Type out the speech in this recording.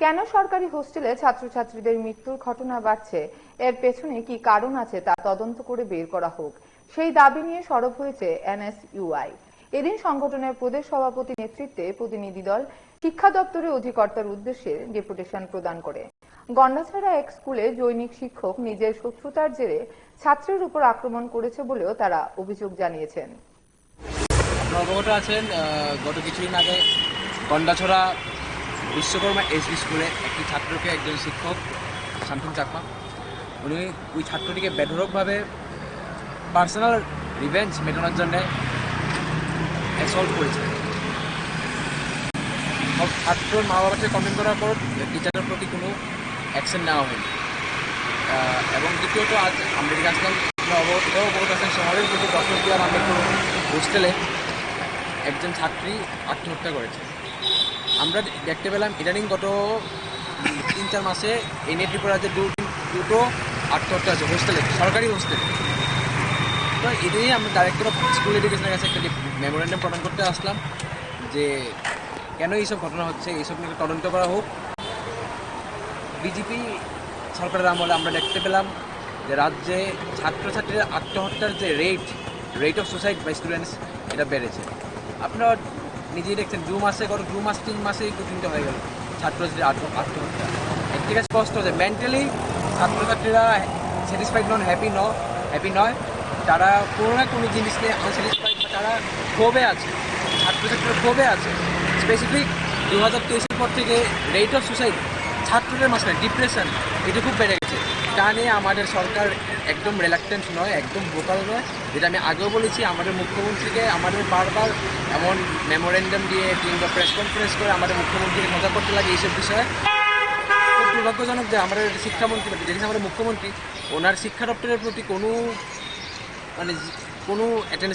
কেন সরকারি হোস্টেলে ছাত্রছাত্রীদের মৃত্যুর ঘটনা বাড়ছে, এর পেছনে কি কারণ আছে তা তদন্ত করে বের করা হোক, সেই দাবি নিয়ে সরব হয়েছে এনএসইউআই। এদিন সংগঠনের প্রদেশ সভাপতি নেতৃত্বে প্রতিনিধি দল শিক্ষা দপ্তরের অধিকর্তার উদ্দেশ্যে ডেপুটেশন প্রদান করে। গন্ডাছড়া এক স্কুলে জৈনিক শিক্ষক নিজের শত্রুতার জেরে ছাত্রের উপর আক্রমণ করেছে বলেও তারা অভিযোগ জানিয়েছেন। অবগত আছেন, গত কিছুদিন আগে গন্ডাছড়া বিশ্বকর্মা এসবি স্কুলে একটি ছাত্রকে একজন শিক্ষক শান্তনু চাকমা উনি ওই ছাত্রটিকে বেধড়কভাবে পার্সোনাল রিভেঞ্জ মেটানোর জন্য অ্যাসল্ট করেছে। ছাত্রর মা বাবার সাথে কমপ্লেন করার পর টিচারের প্রতি কোনো অ্যাকশন নেওয়া হয়নি। এবং দ্বিতীয়ত আজ আমরা দেখে আসলাম অবগত আছেন শহরের প্রতি ডক্টর আম্বেদকর হোস্টেলে একজন ছাত্রী আত্মহত্যা করেছে। আমরা দেখতে পেলাম ইদানিং গত 3-4 মাসে এই ত্রিপুরাতে দুটো আত্মহত্যা আছে হোস্টেলে, সরকারি হোস্টেলে। তো এদিনই আমরা ডাইরেক্টর অফ স্কুল এডুকেশনের কাছে একটা মেমোরেন্ডাম প্রদান করতে আসলাম যে কেন এইসব ঘটনা হচ্ছে, এইসব নিয়ে তদন্ত করা হোক। বিজেপি সরকারের আমলে আমরা দেখতে পেলাম যে রাজ্যে ছাত্রছাত্রীদের আত্মহত্যার যে rate of suicide by students এটা বেড়েছে। আপনারা নিজেই দেখছেন গত 2 মাস 3 মাসেই 2-3টা হয়ে গেল ছাত্রছাত্রীর আত্মহত্যা। এর থেকে স্পষ্ট যে মেন্টালি ছাত্রছাত্রীরা স্যাটিসফাইড নন, হ্যাপি নয়। তারা কোনো না কোনো জিনিস নিয়ে আনস্যাটিসফাইড, বা তারা ক্ষোভে আছে, ছাত্রছাত্রীরা ক্ষোভে আছে। স্পেসিফিক 2023-এর পর থেকে রেট অফ সুসাইড ছাত্রদের মাঝখানে ডিপ্রেশন এটা খুব বেড়ে গেছে। তা নিয়ে আমাদের সরকার একদম রিলাক্টেন্ট নয়, একদম ভোকাল নয়। যেটা আমি আগেও বলেছি, আমাদের মুখ্যমন্ত্রীকে আমাদের বারবার এমন মেমোরেন্ডাম দিয়ে কিংবা প্রেস কনফারেন্স করে আমাদের মুখ্যমন্ত্রীকে কথা করতে লাগে এইসব বিষয়ে। খুব দুর্ভাগ্যজনক যে আমাদের শিক্ষামন্ত্রী, দেখেছি আমাদের মুখ্যমন্ত্রী ওনার শিক্ষা দপ্তরের প্রতি কোনো অ্যাটেনশন